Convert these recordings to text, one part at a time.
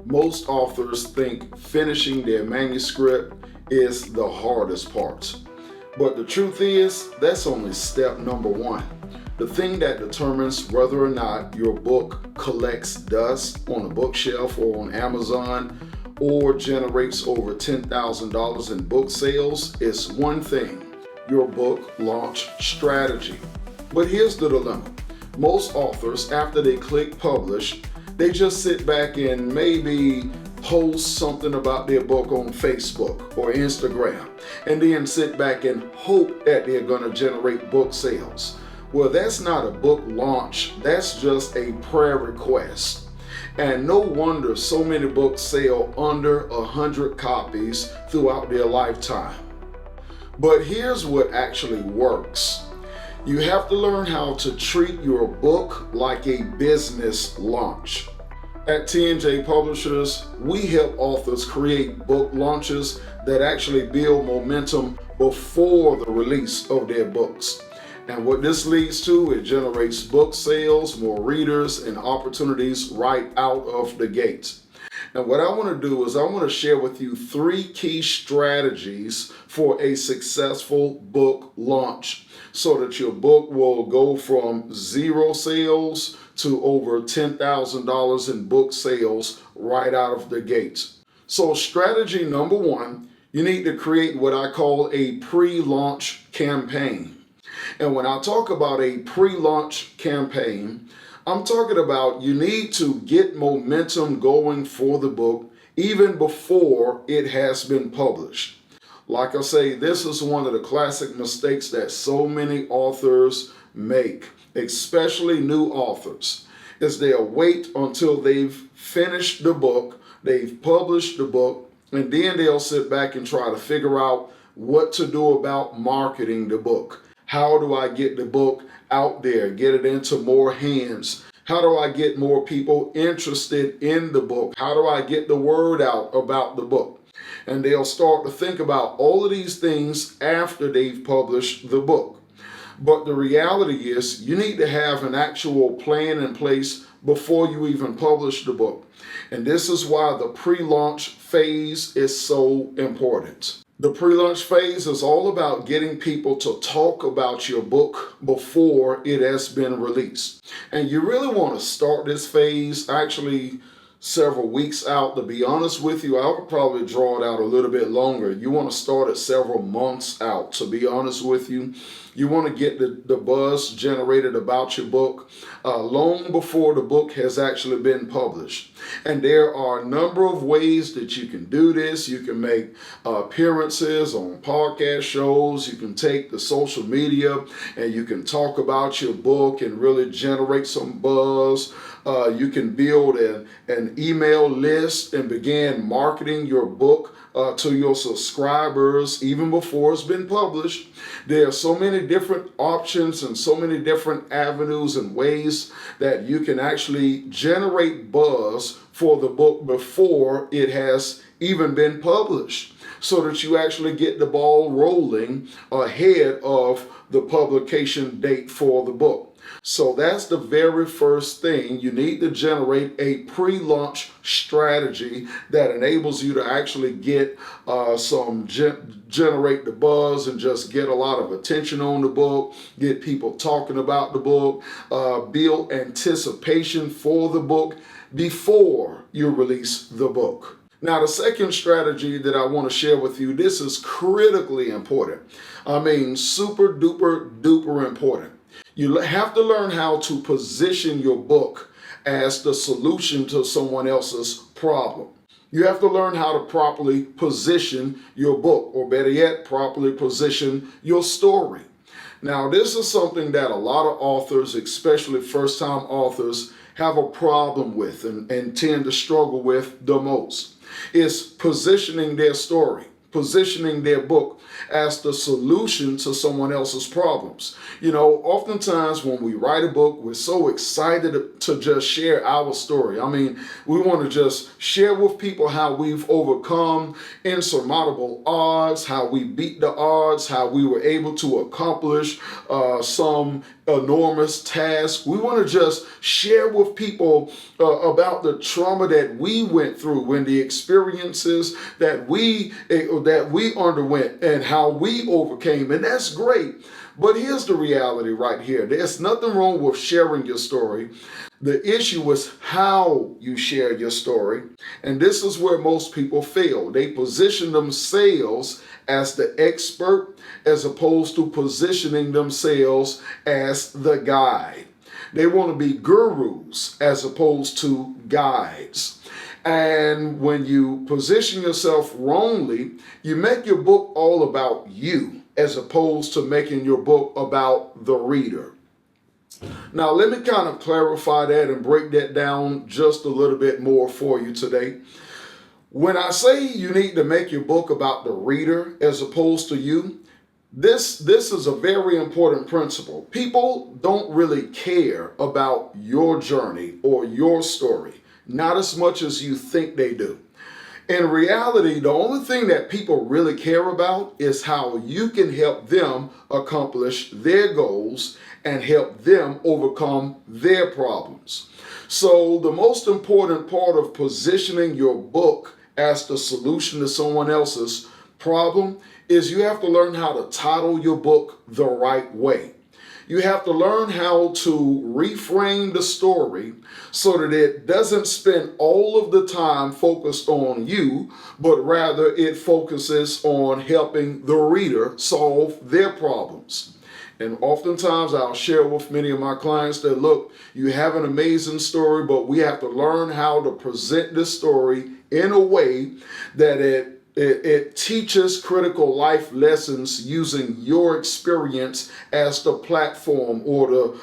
Most authors think finishing their manuscript is the hardest part. But the truth is, that's only step number one. The thing that determines whether or not your book collects dust on a bookshelf or on Amazon or generates over $10,000 in book sales is one thing: your book launch strategy. But here's the dilemma. Most authors, after they click publish, they just sit back and maybe post something about their book on Facebook or Instagram, and then sit back and hope that they're going to generate book sales. Well, that's not a book launch, that's just a prayer request. And no wonder so many books sell under 100 copies throughout their lifetime. But here's what actually works. You have to learn how to treat your book like a business launch. At T&J Publishers, we help authors create book launches that actually build momentum before the release of their books. And what this leads to, it generates book sales, more readers, and opportunities right out of the gate. And what I want to do is I want to share with you 3 key strategies for a successful book launch so that your book will go from 0 sales to over $10,000 in book sales right out of the gate. So strategy number 1, you need to create what I call a pre-launch campaign. And when I talk about a pre-launch campaign, I'm talking about you need to get momentum going for the book even before it has been published. Like I say, this is one of the classic mistakes that so many authors make, especially new authors, is they'll wait until they've finished the book, they've published the book, and then they'll sit back and try to figure out what to do about marketing the book. How do I get the book out there, get it into more hands? How do I get more people interested in the book? How do I get the word out about the book? And they'll start to think about all of these things after they've published the book. But the reality is you need to have an actual plan in place before you even publish the book. And this is why the pre-launch phase is so important. The pre-launch phase is all about getting people to talk about your book before it has been released. And you really want to start this phase actually several weeks out. To be honest with you, I would probably draw it out a little bit longer. You want to start it several months out, to be honest with you. You want to get the buzz generated about your book long before the book has actually been published. And there are a number of ways that you can do this. You can make appearances on podcast shows. You can take the social media and you can talk about your book and really generate some buzz. You can build an email list and begin marketing your book to your subscribers even before it's been published. There are so many different options and so many different avenues and ways that you can actually generate buzz for the book before it has even been published, so that you actually get the ball rolling ahead of the publication date for the book. So that's the very first thing. You need to generate a pre-launch strategy that enables you to actually get generate the buzz and just get a lot of attention on the book, get people talking about the book, build anticipation for the book before you release the book. Now, the second strategy that I want to share with you, this is critically important. I mean, super duper duper important. You have to learn how to position your book as the solution to someone else's problem. You have to learn how to properly position your book, or better yet, properly position your story. Now, this is something that a lot of authors, especially first-time authors, have a problem with and tend to struggle with the most. Is positioning their story, positioning their book as the solution to someone else's problems. You know, oftentimes when we write a book, we're so excited to just share our story. I mean, we want to just share with people how we've overcome insurmountable odds, how we beat the odds, how we were able to accomplish some enormous task. We want to just share with people about the trauma that we went through and the experiences that we underwent and how we overcame, and that's great. But here's the reality right here. There's nothing wrong with sharing your story. The issue is how you share your story, and this is where most people fail. They position themselves as the expert as opposed to positioning themselves as the guide. They want to be gurus as opposed to guides. And when you position yourself wrongly, you make your book all about you as opposed to making your book about the reader. Now, let me kind of clarify that and break that down just a little bit more for you today. When I say you need to make your book about the reader as opposed to you, this is a very important principle. People don't really care about your journey or your story, not as much as you think they do. In reality, the only thing that people really care about is how you can help them accomplish their goals and help them overcome their problems. So the most important part of positioning your book as the solution to someone else's problem is you have to learn how to title your book the right way. You have to learn how to reframe the story so that it doesn't spend all of the time focused on you, but rather it focuses on helping the reader solve their problems. And oftentimes I'll share with many of my clients that, look, you have an amazing story, but we have to learn how to present this story in a way that it teaches critical life lessons using your experience as the platform or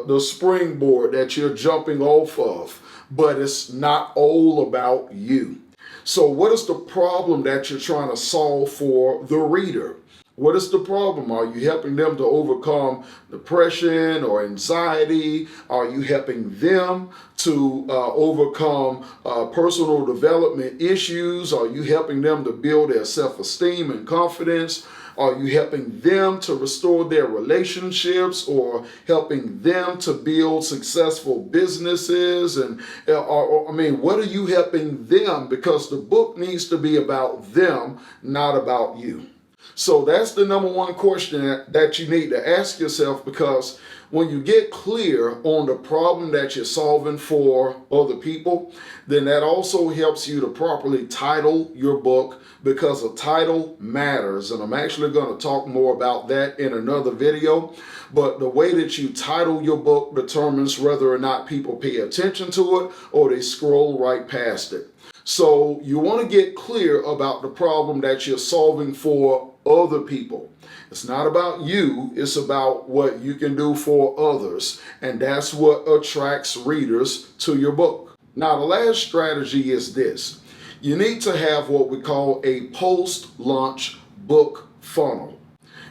the springboard that you're jumping off of. But it's not all about you. So what is the problem that you're trying to solve for the reader? What is the problem? Are you helping them to overcome depression or anxiety? Are you helping them to overcome personal development issues? Are you helping them to build their self-esteem and confidence? Are you helping them to restore their relationships or helping them to build successful businesses? And what are you helping them? Because the book needs to be about them, not about you. So that's the number one question that you need to ask yourself, because when you get clear on the problem that you're solving for other people, then that also helps you to properly title your book, because a title matters. And I'm actually going to talk more about that in another video. But the way that you title your book determines whether or not people pay attention to it or they scroll right past it. So you want to get clear about the problem that you're solving for other people. It's not about you, it's about what you can do for others. And that's what attracts readers to your book. Now, the last strategy is this. You need to have what we call a post-launch book funnel.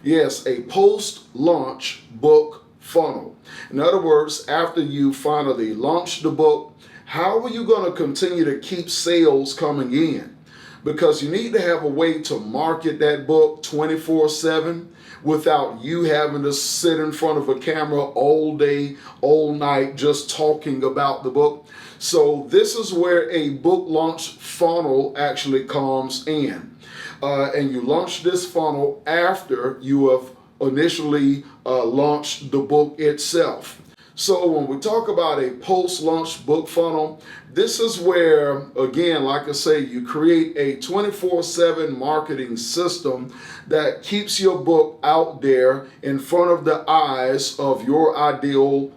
Yes, a post-launch book funnel. In other words, after you finally launch the book, how are you going to continue to keep sales coming in? Because you need to have a way to market that book 24/7 without you having to sit in front of a camera all day, all night, just talking about the book. So this is where a book launch funnel actually comes in. And you launch this funnel after you have initially launched the book itself. So when we talk about a post-launch book funnel, this is where, again, like I say, you create a 24/7 marketing system that keeps your book out there in front of the eyes of your ideal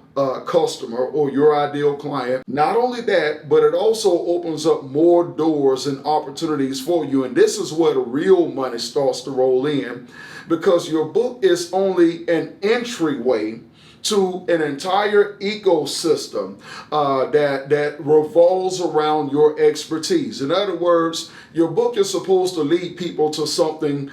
customer or your ideal client. Not only that, but it also opens up more doors and opportunities for you. And this is where the real money starts to roll in, because your book is only an entryway to an entire ecosystem that revolves around your expertise. In other words, your book is supposed to lead people to something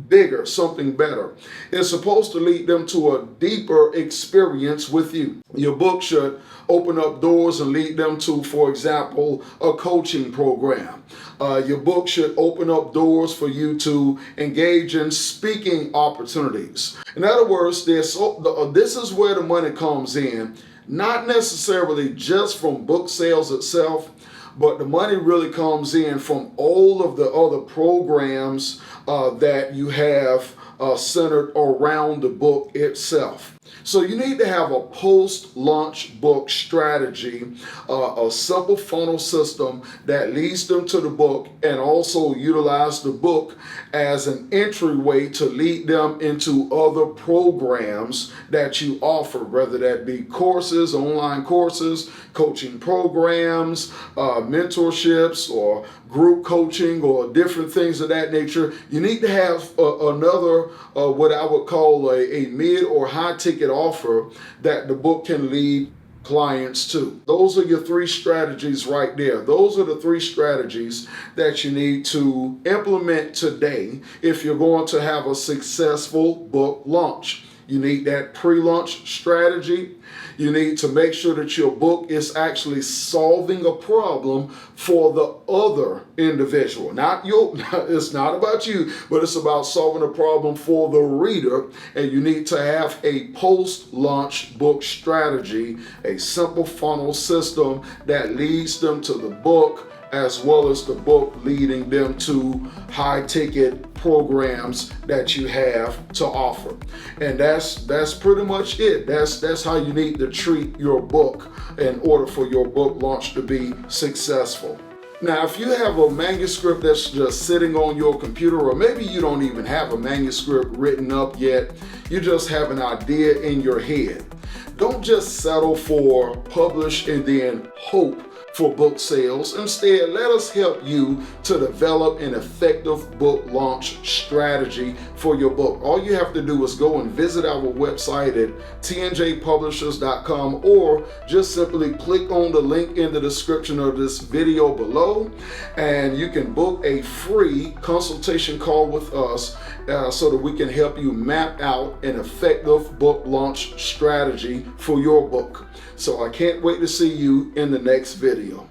bigger, something better. It's supposed to lead them to a deeper experience with you. Your book should open up doors and lead them to, for example, a coaching program. Your book should open up doors for you to engage in speaking opportunities. In other words, this is where the money comes in, not necessarily just from book sales itself, but the money really comes in from all of the other programs that you have centered around the book itself. So you need to have a post-launch book strategy, a simple funnel system that leads them to the book, and also utilize the book as an entryway to lead them into other programs that you offer, whether that be courses, online courses, coaching programs, mentorships, or group coaching, or different things of that nature. You need to have another, what I would call a mid or high ticket offer that the book can lead clients to. Those are your three strategies right there. Those are the three strategies that you need to implement today if you're going to have a successful book launch. You need that pre-launch strategy. You need to make sure that your book is actually solving a problem for the other individual. It's not about you, but it's about solving a problem for the reader. And you need to have a post-launch book strategy, a simple funnel system that leads them to the book, as well as the book leading them to high-ticket programs that you have to offer. And that's pretty much it. That's how you need to treat your book in order for your book launch to be successful. Now, if you have a manuscript that's just sitting on your computer, or maybe you don't even have a manuscript written up yet, you just have an idea in your head, don't just settle for publish and then hope for book sales. Instead, let us help you to develop an effective book launch strategy for your book. All you have to do is go and visit our website at tnjpublishers.com, or just simply click on the link in the description of this video below, and you can book a free consultation call with us so that we can help you map out an effective book launch strategy for your book. So I can't wait to see you in the next video.